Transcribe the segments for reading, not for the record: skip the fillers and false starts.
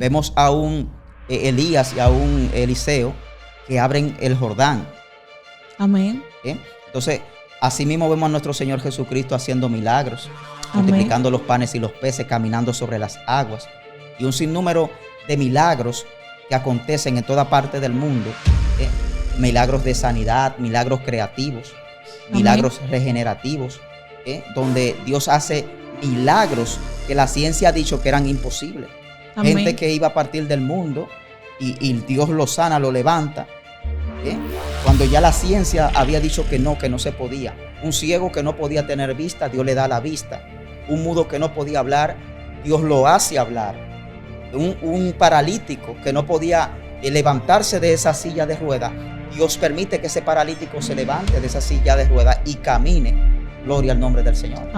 Vemos a un Elías y a un Eliseo que abren el Jordán. Amén. Entonces, así mismo vemos a nuestro Señor Jesucristo haciendo milagros, Amén. multiplicando los panes y los peces, caminando sobre las aguas. Y un sinnúmero de milagros que acontecen en toda parte del mundo. Milagros de sanidad, milagros creativos, milagros regenerativos, donde Dios hace milagros que la ciencia ha dicho que eran imposibles. Amén. Gente que iba a partir del mundo y Dios lo sana, lo levanta. Cuando ya la ciencia había dicho que no se podía. Un ciego que no podía tener vista, Dios le da la vista. Un mudo que no podía hablar, Dios lo hace hablar. Un paralítico que no podía levantarse de esa silla de ruedas, Dios permite que ese paralítico se levante de esa silla de ruedas y camine. Gloria al nombre del Señor.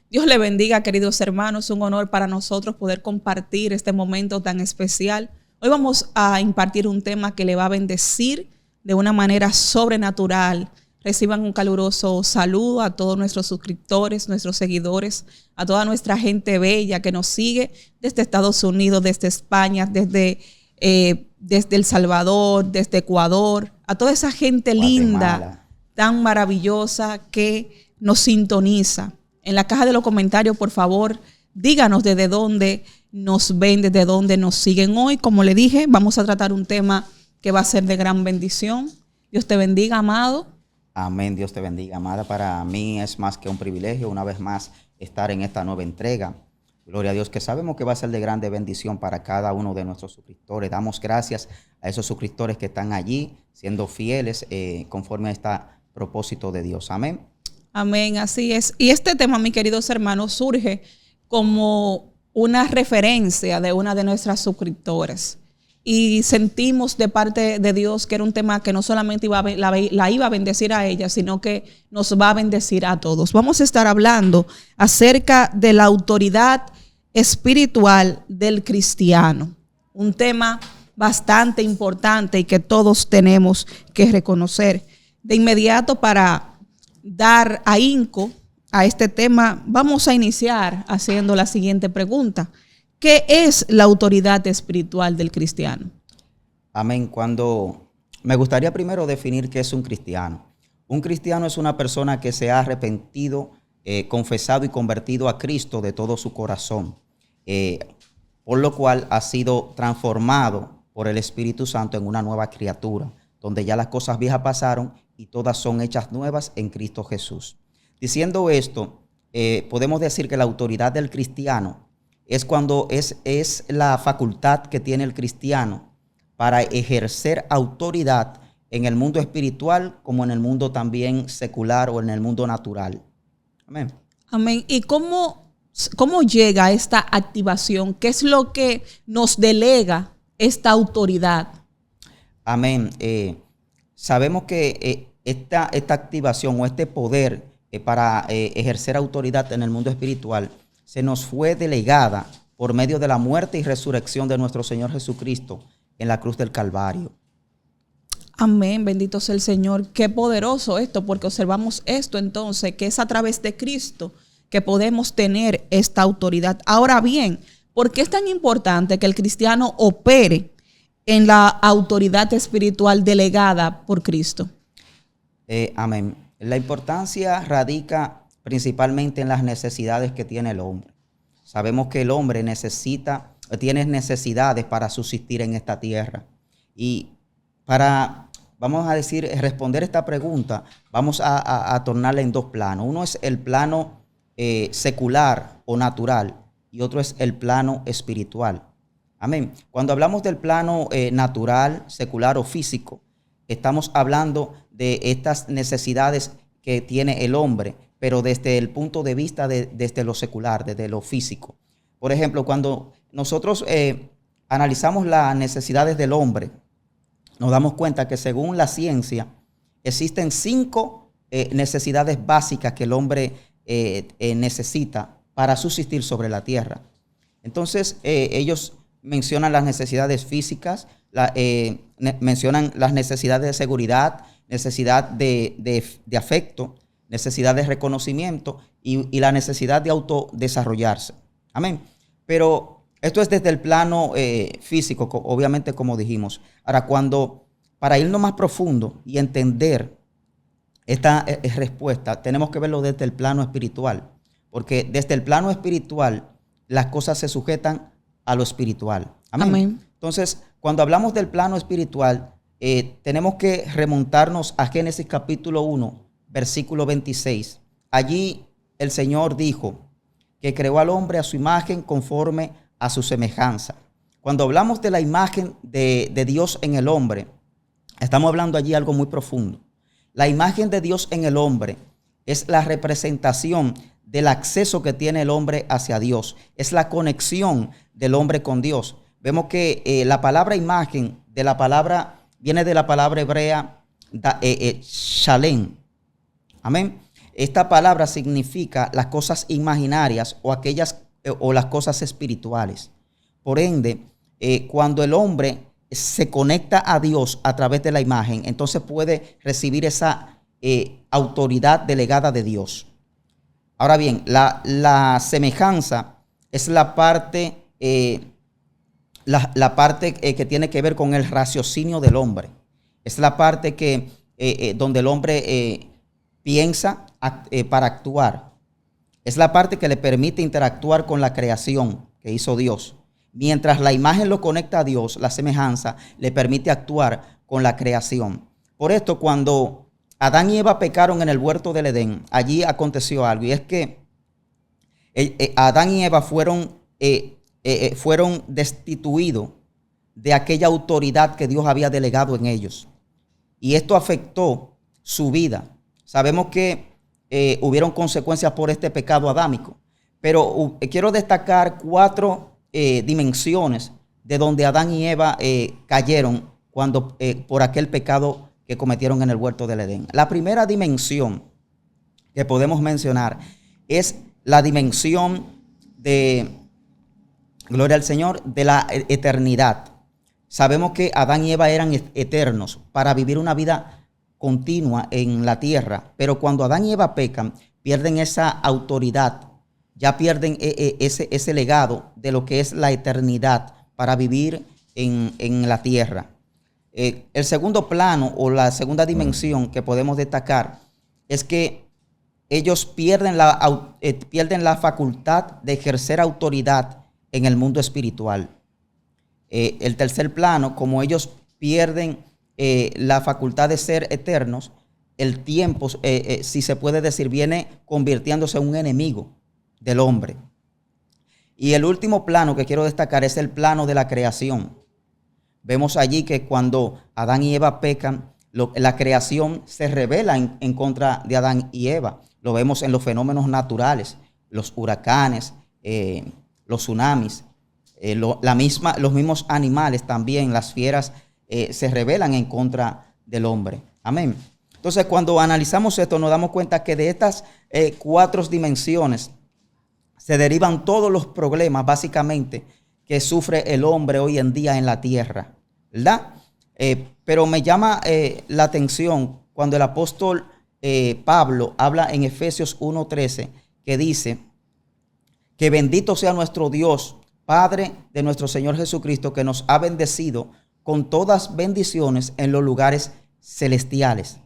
Dios le bendiga, queridos hermanos. Un honor para nosotros poder compartir este momento tan especial. Hoy vamos a impartir un tema que le va a bendecir de una manera sobrenatural. Reciban un caluroso saludo a todos nuestros suscriptores, nuestros seguidores, a toda nuestra gente bella que nos sigue desde Estados Unidos, desde España, desde El Salvador, desde Ecuador, a toda esa gente Guatemala, linda, tan maravillosa que nos sintoniza. En la caja de los comentarios, por favor, díganos desde dónde nos ven, desde dónde nos siguen. Hoy, como le dije, vamos a tratar un tema que va a ser de gran bendición. Dios te bendiga, amado. Amén, Dios te bendiga, amada. Para mí es más que un privilegio una vez más estar en esta nueva entrega. Gloria a Dios, que sabemos que va a ser de grande bendición para cada uno de nuestros suscriptores. Damos gracias a esos suscriptores que están allí siendo fieles conforme a este propósito de Dios. Amén. Amén, así es. Y este tema, mis queridos hermanos, surge como una referencia de una de nuestras suscriptoras. Y sentimos de parte de Dios que era un tema que no solamente la iba a bendecir a ella, sino que nos va a bendecir a todos. Vamos a estar hablando acerca de la autoridad espiritual del cristiano. Un tema bastante importante y que todos tenemos que reconocer. De inmediato, para dar ahínco a este tema, vamos a iniciar haciendo la siguiente pregunta. ¿Qué es la autoridad espiritual del cristiano? Amén. Me gustaría primero definir qué es un cristiano. Un cristiano es una persona que se ha arrepentido, confesado y convertido a Cristo de todo su corazón, por lo cual ha sido transformado por el Espíritu Santo en una nueva criatura, donde ya las cosas viejas pasaron y todas son hechas nuevas en Cristo Jesús. Diciendo esto, podemos decir que la autoridad del cristiano es cuando es la facultad que tiene el cristiano para ejercer autoridad en el mundo espiritual como en el mundo también secular o en el mundo natural. Amén. Amén. ¿Y cómo llega esta activación? ¿Qué es lo que nos delega esta autoridad? Amén. Sabemos que esta activación o este poder para ejercer autoridad en el mundo espiritual se nos fue delegada por medio de la muerte y resurrección de nuestro Señor Jesucristo en la cruz del Calvario. Amén, bendito sea el Señor. Qué poderoso esto, porque observamos esto entonces, que es a través de Cristo que podemos tener esta autoridad. Ahora bien, ¿por qué es tan importante que el cristiano opere en la autoridad espiritual delegada por Cristo? Amén. La importancia radica principalmente en las necesidades que tiene el hombre. Sabemos que el hombre tiene necesidades para subsistir en esta tierra. Y vamos a decir, responder esta pregunta, vamos a tornarla en dos planos. Uno es el plano secular o natural y otro es el plano espiritual. Amén. Cuando hablamos del plano natural, secular o físico, estamos hablando de estas necesidades que tiene el hombre, pero desde el punto de vista desde lo secular, desde lo físico. Por ejemplo, cuando nosotros analizamos las necesidades del hombre, nos damos cuenta que según la ciencia existen 5 necesidades básicas que el hombre necesita para subsistir sobre la tierra. Entonces, ellos mencionan las necesidades físicas, mencionan las necesidades de seguridad, necesidad de afecto, necesidad de reconocimiento y la necesidad de autodesarrollarse. Amén. Pero esto es desde el plano físico, obviamente, como dijimos. Ahora, para irnos más profundo y entender esta respuesta, tenemos que verlo desde el plano espiritual. Porque desde el plano espiritual, las cosas se sujetan a lo espiritual. Amén. Amén. Entonces, cuando hablamos del plano espiritual, tenemos que remontarnos a Génesis capítulo 1, versículo 26. Allí el Señor dijo que creó al hombre a su imagen conforme a su semejanza. Cuando hablamos de la imagen de Dios en el hombre, estamos hablando allí algo muy profundo. La imagen de Dios en el hombre es la representación del acceso que tiene el hombre hacia Dios. Es la conexión del hombre con Dios. Vemos que la palabra imagen viene de la palabra hebrea shalem. Amén. Esta palabra significa las cosas imaginarias o las cosas espirituales. Por ende, cuando el hombre se conecta a Dios a través de la imagen, entonces puede recibir esa autoridad delegada de Dios. Ahora bien, la semejanza es la parte que tiene que ver con el raciocinio del hombre. Es la parte donde el hombre piensa para actuar. Es la parte que le permite interactuar con la creación que hizo Dios. Mientras la imagen lo conecta a Dios, la semejanza le permite actuar con la creación. Por esto, cuando Adán y Eva pecaron en el huerto del Edén, allí aconteció algo, y es que Adán y Eva fueron destituidos de aquella autoridad que Dios había delegado en ellos. Y esto afectó su vida. Sabemos que hubieron consecuencias por este pecado adámico, pero quiero destacar 4 dimensiones de donde Adán y Eva cayeron por aquel pecado que cometieron en el huerto del Edén. La primera dimensión que podemos mencionar es la dimensión de, gloria al Señor, de la eternidad. Sabemos que Adán y Eva eran eternos para vivir una vida continua en la tierra, pero cuando Adán y Eva pecan, pierden esa autoridad, ya pierden ese legado de lo que es la eternidad para vivir en la tierra. El segundo plano o la segunda dimensión que podemos destacar es que ellos pierden la facultad de ejercer autoridad en el mundo espiritual. El tercer plano, como ellos pierden la facultad de ser eternos, el tiempo, si se puede decir, viene convirtiéndose en un enemigo del hombre. Y el último plano que quiero destacar es el plano de la creación. Vemos allí que cuando Adán y Eva pecan, la creación se rebela en contra de Adán y Eva. Lo vemos en los fenómenos naturales, los huracanes, los tsunamis, los mismos animales también, las fieras, se rebelan en contra del hombre. Amén. Entonces, cuando analizamos esto, nos damos cuenta que de estas 4 dimensiones se derivan todos los problemas, básicamente, que sufre el hombre hoy en día en la tierra, ¿verdad? Pero me llama la atención cuando el apóstol Pablo habla en Efesios 1:13, que dice que bendito sea nuestro Dios, Padre de nuestro Señor Jesucristo, que nos ha bendecido con todas bendiciones en los lugares celestiales.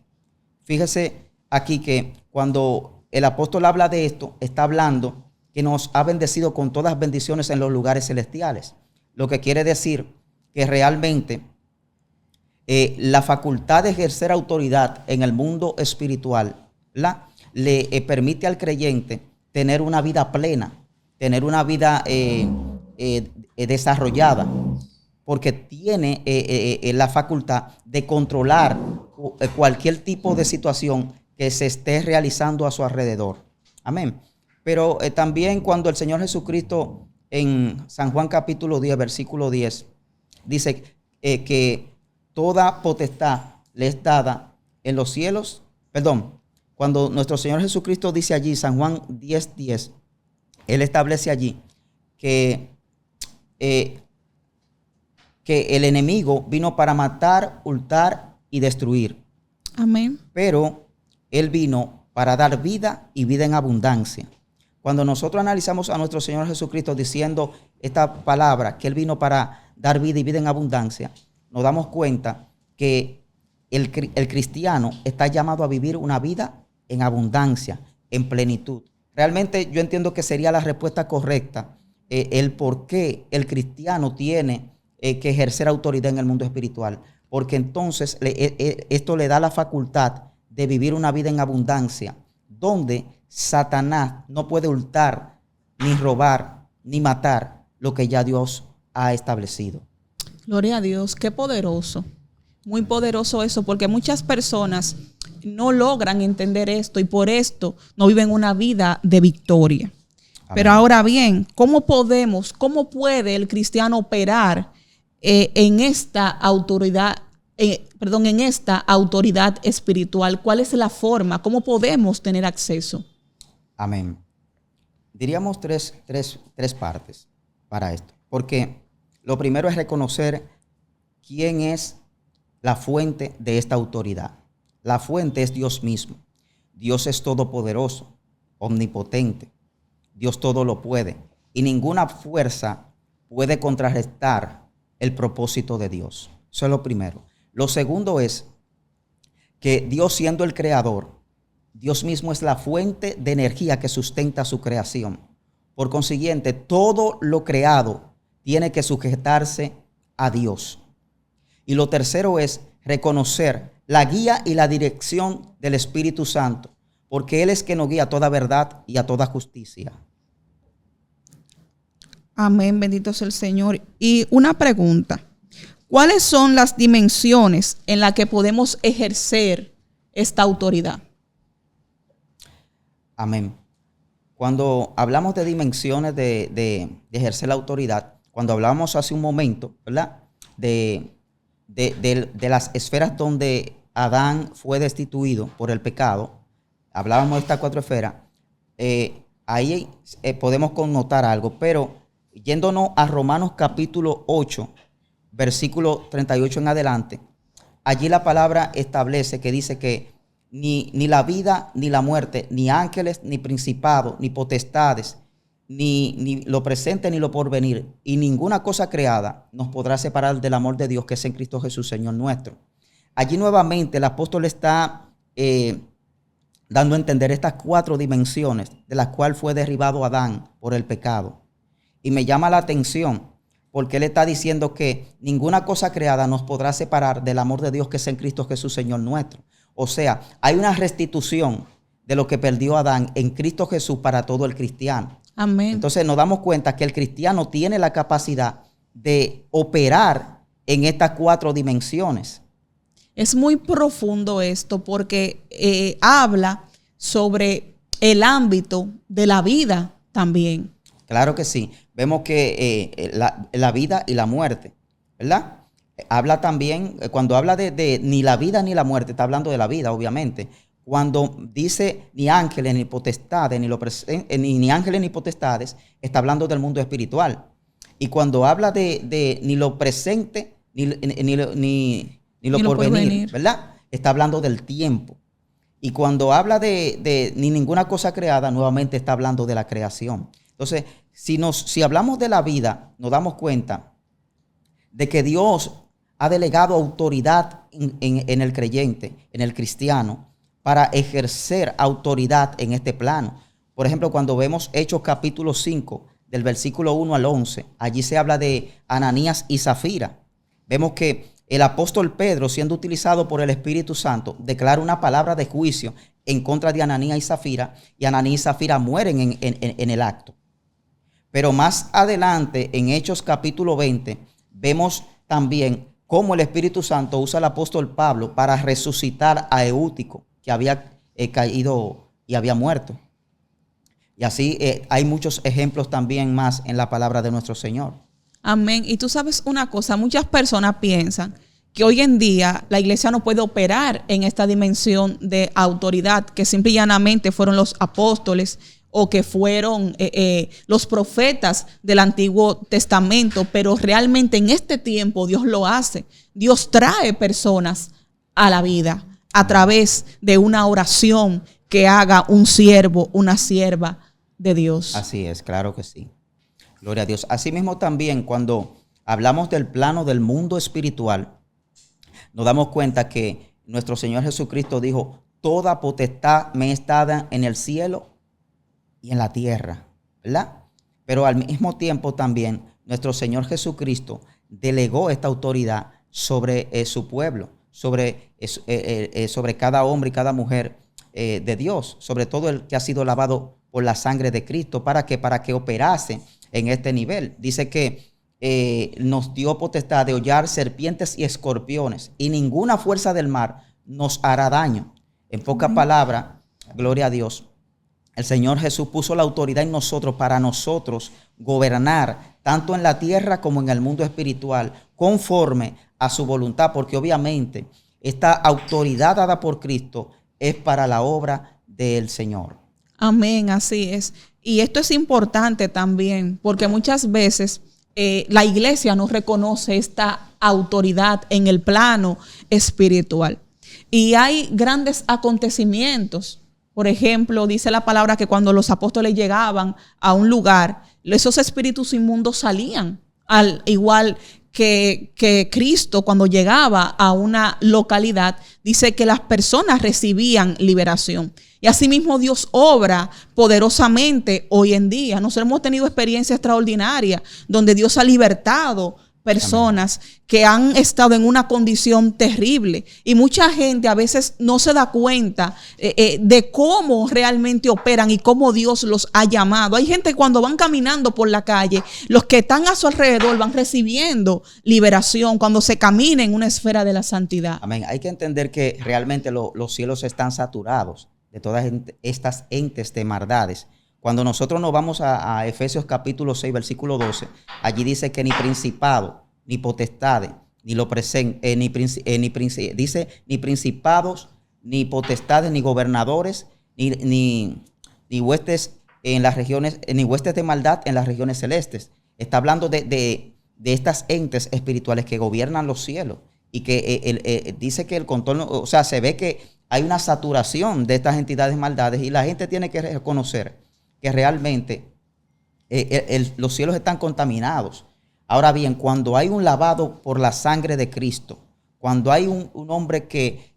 Fíjese aquí que cuando el apóstol habla de esto, está hablando que nos ha bendecido con todas bendiciones en los lugares celestiales. Lo que quiere decir que realmente la facultad de ejercer autoridad en el mundo espiritual le permite al creyente tener una vida plena, tener una vida desarrollada, porque tiene la facultad de controlar cualquier tipo de situación que se esté realizando a su alrededor. Amén. Pero también cuando el Señor Jesucristo en San Juan capítulo 10, versículo 10, dice que toda potestad le es dada en los cielos. Cuando nuestro Señor Jesucristo dice allí, San Juan 10:10, Él establece allí que el enemigo vino para matar, hurtar y destruir. Amén. Pero Él vino para dar vida y vida en abundancia. Cuando nosotros analizamos a nuestro Señor Jesucristo diciendo esta palabra, que Él vino para dar vida y vida en abundancia, nos damos cuenta que el cristiano está llamado a vivir una vida en abundancia, en plenitud. Realmente yo entiendo que sería la respuesta correcta el por qué el cristiano tiene que ejercer autoridad en el mundo espiritual. Porque entonces esto le da la facultad de vivir una vida en abundancia, donde Satanás no puede hurtar, ni robar, ni matar lo que ya Dios ha establecido. Gloria a Dios, qué poderoso. Muy poderoso eso, porque muchas personas no logran entender esto y por esto no viven una vida de victoria. Amén. Pero ahora bien, ¿cómo puede el cristiano operar en esta autoridad, en esta autoridad espiritual? ¿Cuál es la forma? ¿Cómo podemos tener acceso? Amén. Diríamos tres partes para esto. Porque lo primero es reconocer quién es la fuente de esta autoridad. La fuente es Dios mismo. Dios es todopoderoso, omnipotente. Dios todo lo puede. Y ninguna fuerza puede contrarrestar el propósito de Dios. Eso es lo primero. Lo segundo es que Dios, siendo el creador, Dios mismo es la fuente de energía que sustenta su creación. Por consiguiente, todo lo creado tiene que sujetarse a Dios. Y lo tercero es reconocer la guía y la dirección del Espíritu Santo, porque Él es quien nos guía a toda verdad y a toda justicia. Amén, bendito sea el Señor. Y una pregunta, ¿cuáles son las dimensiones en las que podemos ejercer esta autoridad? Amén. Cuando hablamos de dimensiones de ejercer la autoridad, cuando hablamos hace un momento, ¿verdad? De las esferas donde Adán fue destituido por el pecado, hablábamos de estas 4 esferas, ahí podemos connotar algo, pero yéndonos a Romanos capítulo 8, versículo 38 en adelante, allí la palabra establece que dice que ni la vida ni la muerte, ni ángeles, ni principados, ni potestades, ni lo presente ni lo porvenir, y ninguna cosa creada nos podrá separar del amor de Dios que es en Cristo Jesús, Señor nuestro. Allí nuevamente el apóstol está dando a entender estas 4 dimensiones de las cuales fue derribado Adán por el pecado. Y me llama la atención porque él está diciendo que ninguna cosa creada nos podrá separar del amor de Dios que es en Cristo Jesús, Señor nuestro. O sea, hay una restitución de lo que perdió Adán en Cristo Jesús para todo el cristiano. Amén. Entonces nos damos cuenta que el cristiano tiene la capacidad de operar en estas 4 dimensiones. Es muy profundo esto porque habla sobre el ámbito de la vida también. Claro que sí. Vemos que la vida y la muerte, ¿verdad? Habla también, cuando habla de ni la vida ni la muerte, está hablando de la vida, obviamente. Cuando dice ni ángeles ni potestades, ni ángeles ni potestades, está hablando del mundo espiritual. Y cuando habla de ni lo presente ni lo porvenir, ¿verdad? Está hablando del tiempo. Y cuando habla de ni ninguna cosa creada, nuevamente está hablando de la creación. Entonces, si hablamos de la vida, nos damos cuenta de que Dios ha delegado autoridad en el creyente, en el cristiano, para ejercer autoridad en este plano. Por ejemplo, cuando vemos Hechos capítulo 5, del versículo 1 al 11, allí se habla de Ananías y Zafira. Vemos que el apóstol Pedro, siendo utilizado por el Espíritu Santo, declara una palabra de juicio en contra de Ananías y Zafira y Zafira mueren en el acto. Pero más adelante, en Hechos capítulo 20, vemos también cómo el Espíritu Santo usa al apóstol Pablo para resucitar a Eutico, que había caído y había muerto. Y así hay muchos ejemplos también más en la palabra de nuestro Señor. Amén. Y tú sabes una cosa, muchas personas piensan que hoy en día la iglesia no puede operar en esta dimensión de autoridad, que simple y llanamente fueron los apóstoles o que fueron los profetas del Antiguo Testamento, pero realmente en este tiempo Dios lo hace. Dios trae personas a la vida, a través de una oración que haga un siervo, una sierva de Dios. Así es, claro que sí. Gloria a Dios. Asimismo también cuando hablamos del plano del mundo espiritual, nos damos cuenta que nuestro Señor Jesucristo dijo, toda potestad me es dada en el cielo y en la tierra, ¿verdad? Pero al mismo tiempo también nuestro Señor Jesucristo delegó esta autoridad sobre su pueblo, sobre cada hombre y cada mujer de Dios, sobre todo el que ha sido lavado por la sangre de Cristo. ¿Para qué? Para que operase en este nivel. Dice que nos dio potestad de hollar serpientes y escorpiones, y ninguna fuerza del mar nos hará daño. En pocas palabras, gloria a Dios, el Señor Jesús puso la autoridad en nosotros para nosotros gobernar tanto en la tierra como en el mundo espiritual conforme a su voluntad, porque obviamente esta autoridad dada por Cristo es para la obra del Señor. Amén, así es. Y esto es importante también, porque muchas veces la iglesia no reconoce esta autoridad en el plano espiritual. Y hay grandes acontecimientos. Por ejemplo, dice la palabra que cuando los apóstoles llegaban a un lugar, esos espíritus inmundos salían, al igual que Cristo cuando llegaba a una localidad, dice que las personas recibían liberación. Y asimismo Dios obra poderosamente hoy en día. Nosotros hemos tenido experiencias extraordinarias donde Dios ha libertado personas que han estado en una condición terrible, y mucha gente a veces no se da cuenta de cómo realmente operan y cómo Dios los ha llamado. Hay gente cuando van caminando por la calle, los que están a su alrededor van recibiendo liberación cuando se camina en una esfera de la santidad. Amén. Hay que entender que realmente los cielos están saturados de todas estas entes de maldades. Cuando nosotros nos vamos a Efesios capítulo 6, versículo 12, allí dice que ni principado, ni potestades, ni lo presente, dice ni principados, ni potestades, ni gobernadores, ni huestes en las regiones, ni huestes de maldad en las regiones celestes. Está hablando de estas entes espirituales que gobiernan los cielos, y que dice que el contorno, o sea, se ve que hay una saturación de estas entidades maldades, y la gente tiene que reconocer que realmente los cielos están contaminados. Ahora bien, cuando hay un lavado por la sangre de Cristo, cuando hay un hombre que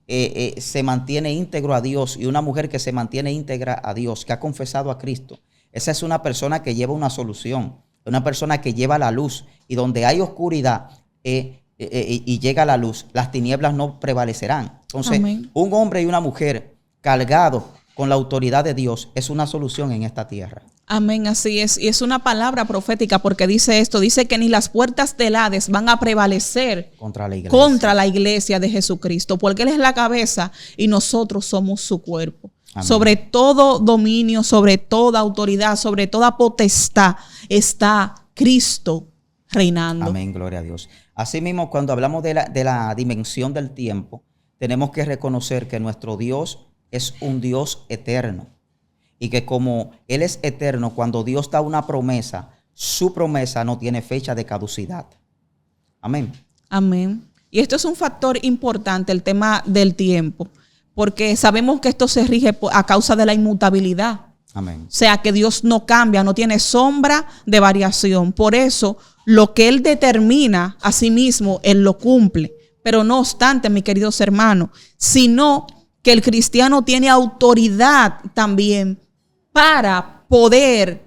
se mantiene íntegro a Dios y una mujer que se mantiene íntegra a Dios, que ha confesado a Cristo, esa es una persona que lleva una solución, una persona que lleva la luz, y donde hay oscuridad y llega la luz, las tinieblas no prevalecerán. Entonces, amén, un hombre y una mujer cargados con la autoridad de Dios es una solución en esta tierra. Amén, así es. Y es una palabra profética, porque dice esto, dice que ni las puertas del Hades van a prevalecer contra la iglesia de Jesucristo, porque Él es la cabeza y nosotros somos su cuerpo. Amén. Sobre todo dominio, sobre toda autoridad, sobre toda potestad está Cristo reinando. Amén, gloria a Dios. Asimismo, cuando hablamos de la dimensión del tiempo, tenemos que reconocer que nuestro Dios es un Dios eterno, y que como Él es eterno, cuando Dios da una promesa, su promesa no tiene fecha de caducidad. Amén. Amén. Y esto es un factor importante, el tema del tiempo, porque sabemos que esto se rige a causa de la inmutabilidad. Amén. O sea, que Dios no cambia, no tiene sombra de variación. Por eso, lo que Él determina a sí mismo, Él lo cumple. Pero no obstante, mis queridos hermanos, sino que el cristiano tiene autoridad también para poder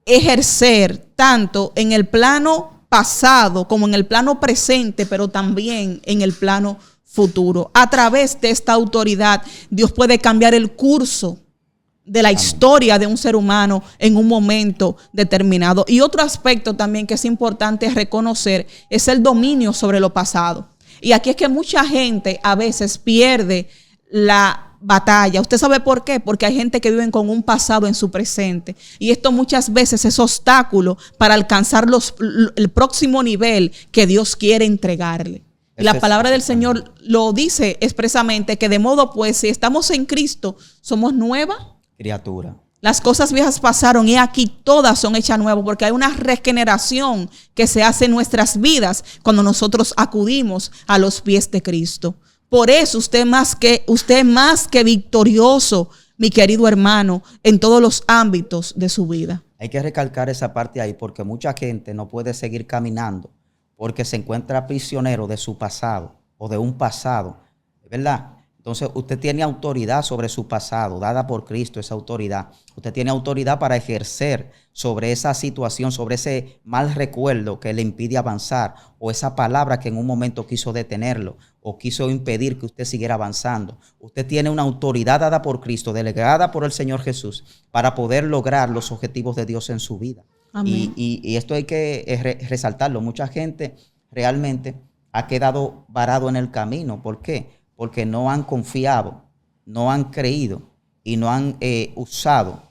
ejercer tanto en el plano pasado como en el plano presente, pero también en el plano futuro. A través de esta autoridad, Dios puede cambiar el curso de la historia de un ser humano en un momento determinado. Y otro aspecto también que es importante reconocer es el dominio sobre lo pasado. Y aquí es que mucha gente a veces pierde la batalla. ¿Usted sabe por qué? Porque hay gente que vive con un pasado en su presente, y esto muchas veces es obstáculo para alcanzar el próximo nivel que Dios quiere entregarle. Y la palabra del Señor lo dice expresamente, que de modo pues, si estamos en Cristo, somos nueva criatura. Las cosas viejas pasaron y aquí todas son hechas nuevas, porque hay una regeneración que se hace en nuestras vidas cuando nosotros acudimos a los pies de Cristo. Por eso usted es más que victorioso, mi querido hermano, en todos los ámbitos de su vida. Hay que recalcar esa parte ahí porque mucha gente no puede seguir caminando porque se encuentra prisionero de su pasado o de un pasado, ¿verdad? Entonces usted tiene autoridad sobre su pasado, dada por Cristo esa autoridad. Usted tiene autoridad para ejercer sobre esa situación, sobre ese mal recuerdo que le impide avanzar, o esa palabra que en un momento quiso detenerlo o quiso impedir que usted siguiera avanzando. Usted tiene una autoridad dada por Cristo, delegada por el Señor Jesús, para poder lograr los objetivos de Dios en su vida. Amén. Y esto hay que resaltarlo. Mucha gente realmente ha quedado varado en el camino. ¿Por qué? Porque no han confiado, no han creído y no han usado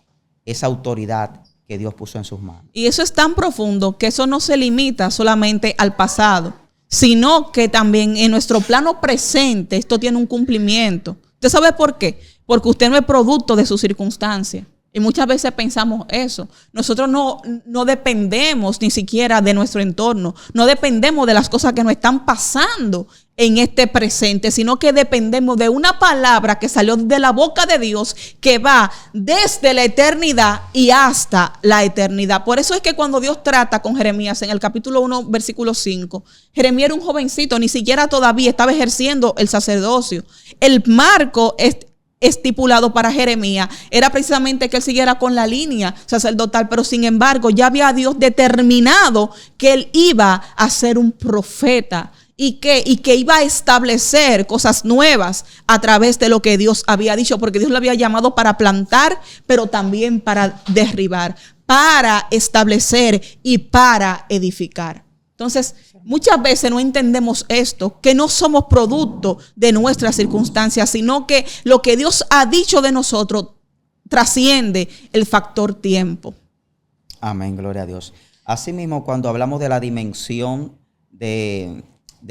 esa autoridad que Dios puso en sus manos. Y eso es tan profundo que eso no se limita solamente al pasado, sino que también en nuestro plano presente esto tiene un cumplimiento. ¿Usted sabe por qué? Porque usted no es producto de sus circunstancias. Y muchas veces pensamos eso. Nosotros no dependemos ni siquiera de nuestro entorno. No dependemos de las cosas que nos están pasando en este presente, sino que dependemos de una palabra que salió de la boca de Dios que va desde la eternidad y hasta la eternidad. Por eso es que cuando Dios trata con Jeremías en el capítulo 1, versículo 5, Jeremías era un jovencito, ni siquiera todavía estaba ejerciendo el sacerdocio. El marco estipulado para Jeremías era precisamente que él siguiera con la línea sacerdotal, pero sin embargo ya había Dios determinado que él iba a ser un profeta y que iba a establecer cosas nuevas a través de lo que Dios había dicho, porque Dios lo había llamado para plantar, pero también para derribar, para establecer y para edificar. Entonces, muchas veces no entendemos esto, que no somos producto de nuestras circunstancias, sino que lo que Dios ha dicho de nosotros trasciende el factor tiempo. Amén, gloria a Dios. Asimismo, cuando hablamos de la dimensión de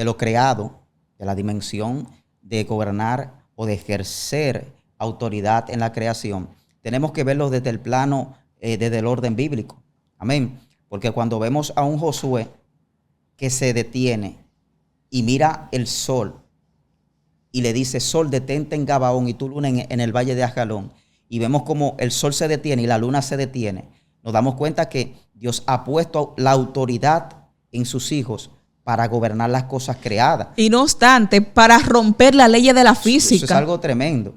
lo creado, de la dimensión de gobernar o de ejercer autoridad en la creación, tenemos que verlo desde el plano, desde el orden bíblico. Amén. Porque cuando vemos a un Josué que se detiene y mira el sol y le dice: sol, detente en Gabaón y tu luna en el valle de Ajalón, y vemos como el sol se detiene y la luna se detiene, nos damos cuenta que Dios ha puesto la autoridad en sus hijos para gobernar las cosas creadas. Y no obstante, para romper la ley de la física. Eso es algo tremendo.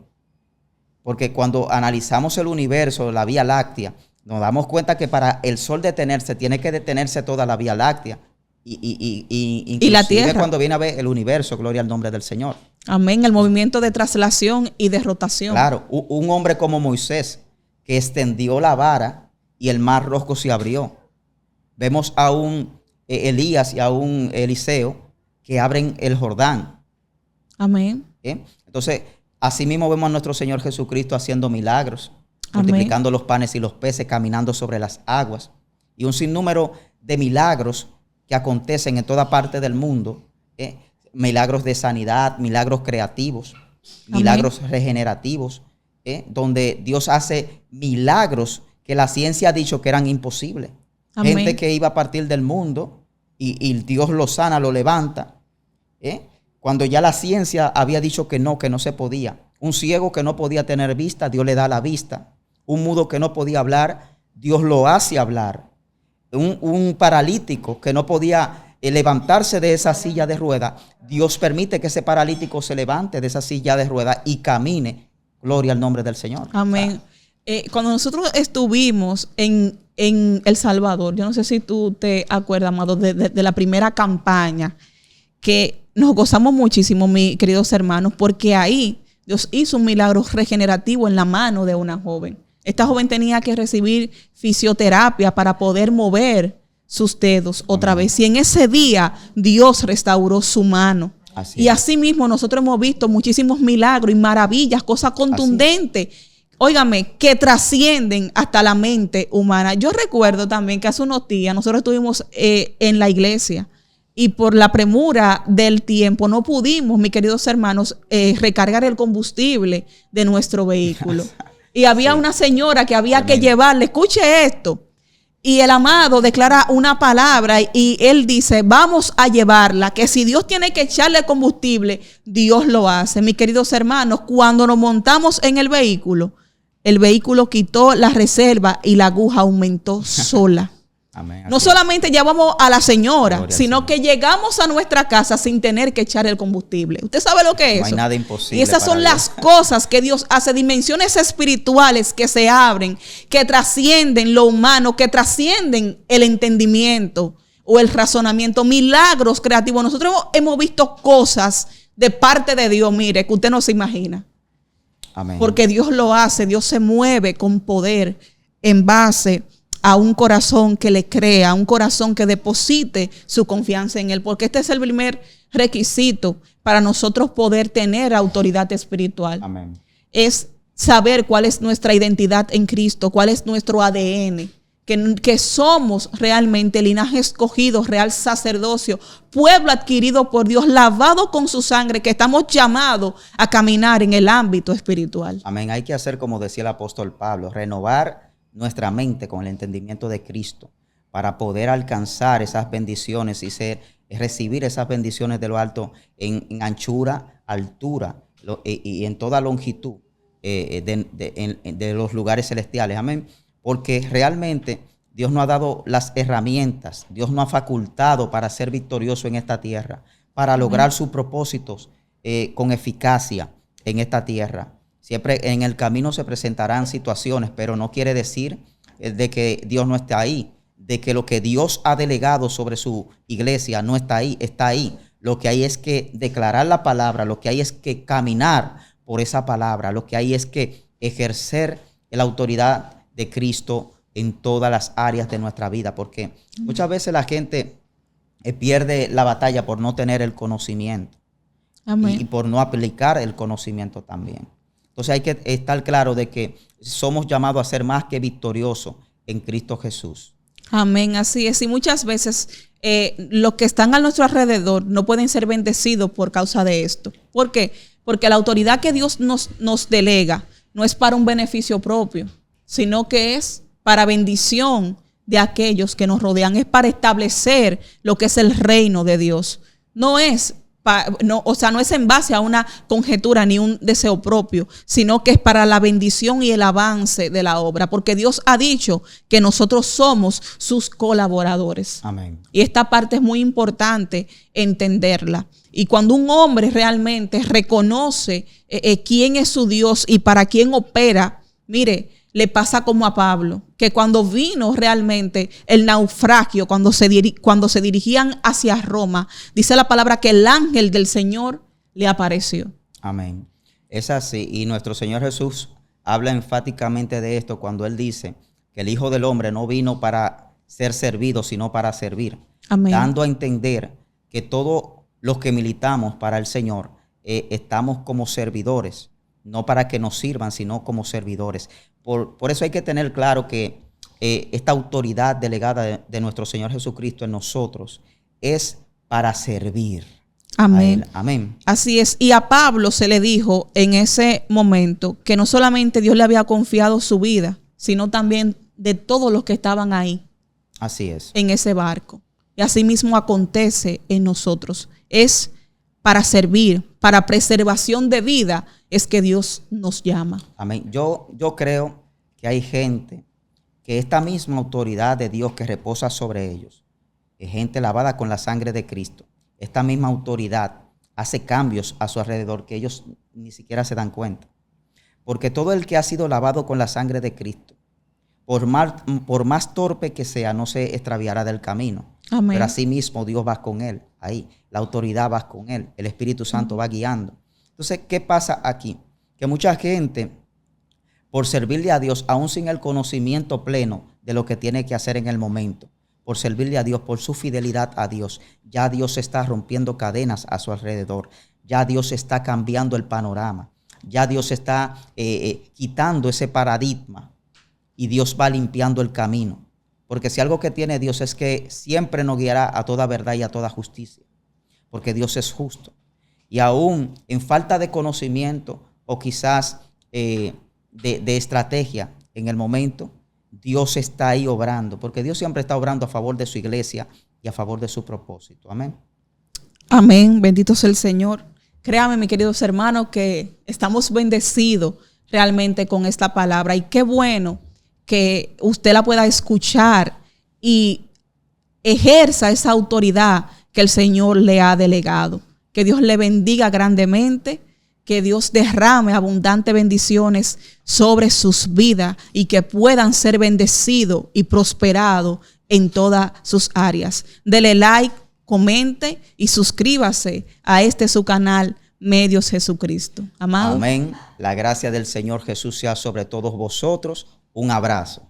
Porque cuando analizamos el universo, la Vía Láctea, nos damos cuenta que para el sol detenerse, tiene que detenerse toda la Vía Láctea. Y la tierra. Cuando viene a ver el universo, gloria al nombre del Señor. Amén. El movimiento de traslación y de rotación. Claro, un hombre como Moisés, que extendió la vara y el mar rojo se abrió. Vemos a un Elías y a un Eliseo que abren el Jordán. Amén. Entonces, así mismo vemos a nuestro Señor Jesucristo haciendo milagros, Amén. multiplicando los panes y los peces, caminando sobre las aguas, y un sinnúmero de milagros que acontecen en toda parte del mundo, milagros de sanidad, milagros creativos, milagros Amén. Regenerativos, donde Dios hace milagros que la ciencia ha dicho que eran imposibles. Amén. Gente que iba a partir del mundo y Dios lo sana, lo levanta, cuando ya la ciencia había dicho que no se podía. Un ciego que no podía tener vista, Dios le da la vista. Un mudo que no podía hablar, Dios lo hace hablar. Un paralítico que no podía levantarse de esa silla de ruedas, Dios permite que ese paralítico se levante de esa silla de ruedas y camine. Gloria al nombre del Señor. Amén. Cuando nosotros estuvimos en El Salvador, yo no sé si tú te acuerdas, amado, de la primera campaña, que nos gozamos muchísimo, mis queridos hermanos, porque ahí Dios hizo un milagro regenerativo en la mano de una joven. Esta joven tenía que recibir fisioterapia para poder mover sus dedos otra vez. Y en ese día Dios restauró su mano. Y así mismo nosotros hemos visto muchísimos milagros y maravillas, cosas contundentes, óigame, que trascienden hasta la mente humana. Yo recuerdo también que hace unos días nosotros estuvimos en la iglesia y por la premura del tiempo no pudimos, mis queridos hermanos, recargar el combustible de nuestro vehículo. Y había una señora que había que llevarle, escuche esto, Y el amado declara una palabra y él dice, vamos a llevarla, que si Dios tiene que echarle combustible, Dios lo hace. Mis queridos hermanos, cuando nos montamos en el vehículo quitó la reserva y la aguja aumentó sola. Amén. No solamente llevamos a la señora, Gloria sino que llegamos a nuestra casa sin tener que echar el combustible. ¿Usted sabe lo que es No hay eso? nada imposible. Y esas son para las Dios. cosas que Dios hace, dimensiones espirituales que se abren, que trascienden lo humano, que trascienden el entendimiento o el razonamiento, milagros creativos. Nosotros hemos visto cosas de parte de Dios, mire, que usted no se imagina. Amén. Porque Dios lo hace, Dios se mueve con poder en base a un corazón que le crea, un corazón que deposite su confianza en Él. Porque este es el primer requisito para nosotros poder tener autoridad espiritual. Amén. Es saber cuál es nuestra identidad en Cristo, cuál es nuestro ADN, que somos realmente linaje escogido, real sacerdocio, pueblo adquirido por Dios, lavado con su sangre, que estamos llamados a caminar en el ámbito espiritual. Amén. Hay que hacer como decía el apóstol Pablo, renovar nuestra mente con el entendimiento de Cristo para poder alcanzar esas bendiciones y recibir esas bendiciones de lo alto en anchura, altura y en toda longitud de los lugares celestiales. Amén. Porque realmente Dios nos ha dado las herramientas, Dios nos ha facultado para ser victorioso en esta tierra, para lograr sus propósitos con eficacia en esta tierra. Siempre en el camino se presentarán situaciones, pero no quiere decir de que Dios no esté ahí, de que lo que Dios ha delegado sobre su iglesia no está ahí, está ahí. Lo que hay es que declarar la palabra, lo que hay es que caminar por esa palabra, lo que hay es que ejercer la autoridad de Cristo en todas las áreas de nuestra vida, porque muchas veces la gente pierde la batalla por no tener el conocimiento. Amén. Y por no aplicar el conocimiento también. Entonces hay que estar claro de que somos llamados a ser más que victoriosos en Cristo Jesús. Amén, así es. Y muchas veces los que están a nuestro alrededor no pueden ser bendecidos por causa de esto. ¿Por qué? Porque la autoridad que Dios nos delega no es para un beneficio propio, sino que es para bendición de aquellos que nos rodean. Es para establecer lo que es el reino de Dios. No es no es en base a una conjetura ni un deseo propio, sino que es para la bendición y el avance de la obra, porque Dios ha dicho que nosotros somos sus colaboradores. Amén. Y esta parte es muy importante entenderla. Y cuando un hombre realmente reconoce quién es su Dios y para quién opera, mire, le pasa como a Pablo, que cuando vino realmente el naufragio, cuando se dirigían hacia Roma, dice la palabra que el ángel del Señor le apareció. Amén. Es así. Y nuestro Señor Jesús habla enfáticamente de esto cuando Él dice que el Hijo del Hombre no vino para ser servido, sino para servir. Amén. Dando a entender que todos los que militamos para el Señor estamos como servidores, no para que nos sirvan, sino como servidores. Por eso hay que tener claro que esta autoridad delegada de nuestro Señor Jesucristo en nosotros es para servir. Amén. Amén. Así es. Y a Pablo se le dijo en ese momento que no solamente Dios le había confiado su vida, sino también de todos los que estaban ahí. Así es. En ese barco. Y así mismo acontece en nosotros. Es para servir, para preservación de vida, es que Dios nos llama. Amén. Yo creo que hay gente que esta misma autoridad de Dios que reposa sobre ellos, es gente lavada con la sangre de Cristo. Esta misma autoridad hace cambios a su alrededor que ellos ni siquiera se dan cuenta. Porque todo el que ha sido lavado con la sangre de Cristo, por más torpe que sea, no se extraviará del camino. Amén. Pero así mismo Dios va con él. Ahí, la autoridad va con él. El Espíritu Santo va guiando. Entonces, ¿qué pasa aquí? Que mucha gente, por servirle a Dios, aún sin el conocimiento pleno de lo que tiene que hacer en el momento, por servirle a Dios, por su fidelidad a Dios, ya Dios está rompiendo cadenas a su alrededor. Ya Dios está cambiando el panorama. Ya Dios está quitando ese paradigma. Y Dios va limpiando el camino. Porque si algo que tiene Dios es que siempre nos guiará a toda verdad y a toda justicia. Porque Dios es justo. Y aún en falta de conocimiento o quizás de estrategia en el momento, Dios está ahí obrando, porque Dios siempre está obrando a favor de su iglesia y a favor de su propósito. Amén. Amén. Bendito sea el Señor. Créame, mis queridos hermanos, que estamos bendecidos realmente con esta palabra. Y qué bueno que usted la pueda escuchar y ejerza esa autoridad que el Señor le ha delegado. Que Dios le bendiga grandemente, que Dios derrame abundantes bendiciones sobre sus vidas y que puedan ser bendecidos y prosperados en todas sus áreas. Dele like, comente y suscríbase a su canal Medios Jesucristo. Amado. Amén. La gracia del Señor Jesús sea sobre todos vosotros. Un abrazo.